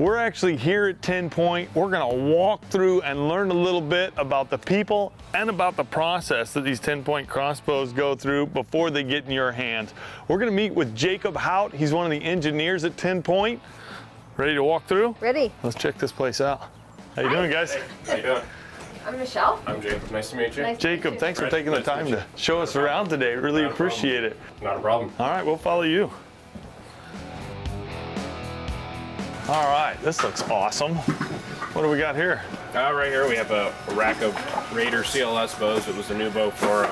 We're actually here at TenPoint. We're gonna walk through and learn a little bit about the people and about the process that these TenPoint crossbows go through before they get in your hands. We're gonna meet with Jacob Hout. He's one of the engineers at TenPoint. Ready to walk through? Ready. Let's check this place out. How you doing, guys? Hey, how you doing? I'm Michelle. I'm Jacob. Nice to meet you. Nice to Jacob, meet you. thanks for taking the time to show us around today. Really appreciate it. Not a problem. All right, we'll follow you. All right, this looks awesome. What do we got here? Right here we have a rack of Raider CLS bows. It was a new bow for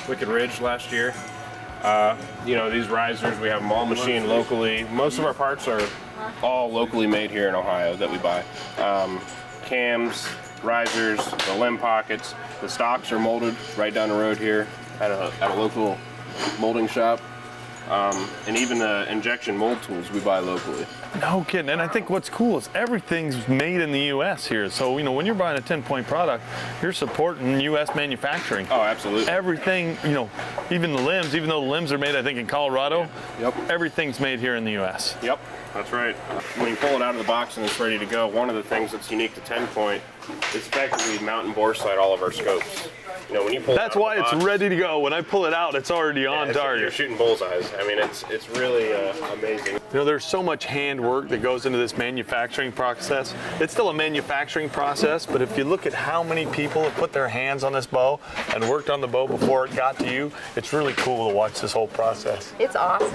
Wicked Ridge last year. You know, these risers, we have them all machined locally. Most of our parts are all locally made here in Ohio that we buy. Cams, risers, the limb pockets, the stocks are molded right down the road here at a local molding shop. And even the injection mold tools we buy locally. No kidding. And I think what's cool is everything's made in the U.S. here. So, you know, when you're buying a TenPoint product, you're supporting U.S. manufacturing. Oh, absolutely. Everything, you know, even the limbs, even though the limbs are made, I think, in Colorado, Yep. everything's made here in the U.S. Yep, that's right. When you pull it out of the box and it's ready to go, one of the things that's unique to TenPoint is the fact that we mount and bore sight all of our scopes. You know, when you pull That's it out why of the it's box, ready to go. When I pull it out, it's already on You're target. shooting bullseyes. I mean, it's really amazing. You know, there's so much handwork that goes into this manufacturing process. It's still a manufacturing process, but if you look at how many people have put their hands on this bow and worked on the bow before it got to you, it's really cool to watch this whole process. It's awesome.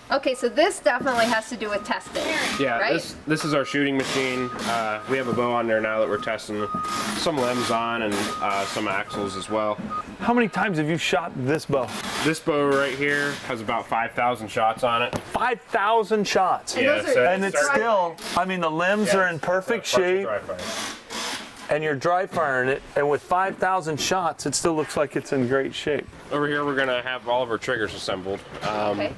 Okay, so this definitely has to do with testing. Yeah, right? this is our shooting machine. We have a bow on there now that we're testing some limbs on and some axles as well. How many times have you shot this bow? This bow right here has about 5,000 shots on it. 5,000 shots. And Yeah, those are- so And it's still, I mean, the limbs are in perfect shape, Dry fire. and you're dry firing it, and with 5,000 shots, it still looks like it's in great shape. Over here, we're gonna have all of our triggers assembled. Okay.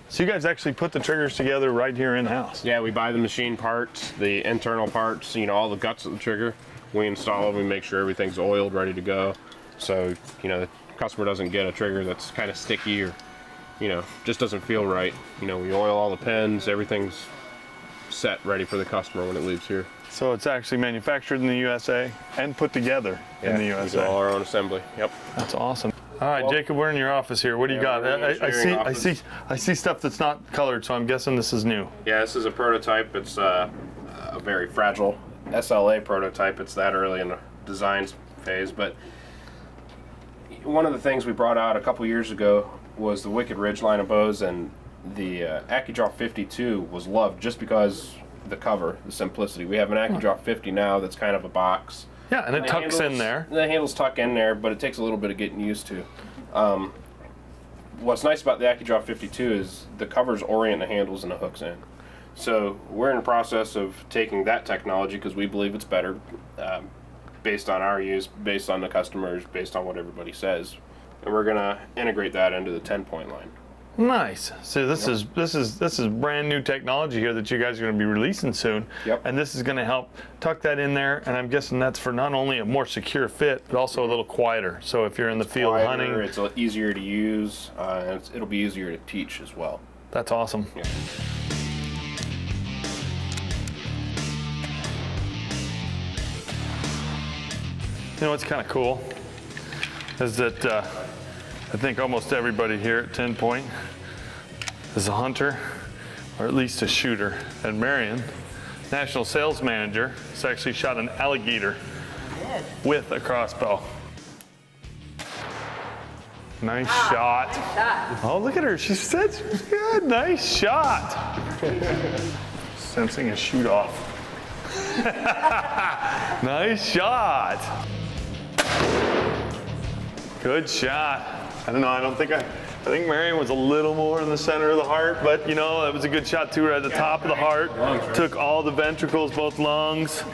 So you guys actually put the triggers together right here in-house. Yeah, we buy the machine parts, the internal parts, you know, all the guts of the trigger. We install them, we make sure everything's oiled, ready to go. So, you know, the customer doesn't get a trigger that's kind of sticky or, you know, just doesn't feel right. You know, we oil all the pins, everything's set, ready for the customer when it leaves here. So it's actually manufactured in the USA and put together in the We do USA. all our own assembly. Yep. That's awesome. All right, Well- Jacob, we're in your office here. What do you Yeah, got? we're in the engineering office. I see stuff that's not colored, so I'm guessing this is new. Yeah, this is a prototype. It's a very fragile SLA prototype. It's that early in the design phase, but one of the things we brought out a couple years ago was the Wicked Ridge line of bows, and the AccuDraw 52 was loved just because the cover, the simplicity. We have an AccuDraw 50 now that's kind of a box. Yeah, and it The tucks in handles- there. The handles tuck in there, but it takes a little bit of getting used to. What's nice about the AccuDraw 52 is the covers orient the handles and the hooks in. So we're in the process of taking that technology because we believe it's better, based on our use, based on the customers, based on what everybody says, and we're gonna integrate that into the TenPoint line. Nice. So this is brand new technology here that you guys are going to be releasing soon. Yep. And this is going to help tuck that in there. And I'm guessing that's for not only a more secure fit, but also a little quieter. So if you're in the field Quieter, hunting, it's easier to use, and it'll be easier to teach as well. that's awesome. Yeah. You know what's kind of cool is that I think almost everybody here at TenPoint is a hunter or at least a shooter. And Marion, national sales manager, has actually shot an alligator with a crossbow. Nice shot. Oh, look at her. She said she was good. Nice shot. Sensing a shoot off. Nice shot. Good shot. I don't know, I think Marion was a little more in the center of the heart, but you know, that was a good shot too, right at the top of the heart. Took all the ventricles, both lungs.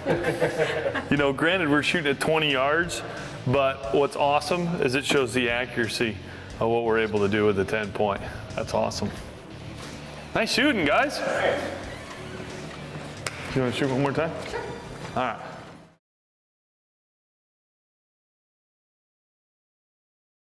You know, granted we're shooting at 20 yards, but what's awesome is it shows the accuracy of what we're able to do with the TenPoint. That's awesome. Nice shooting, guys. You want to shoot one more time? Sure. All right.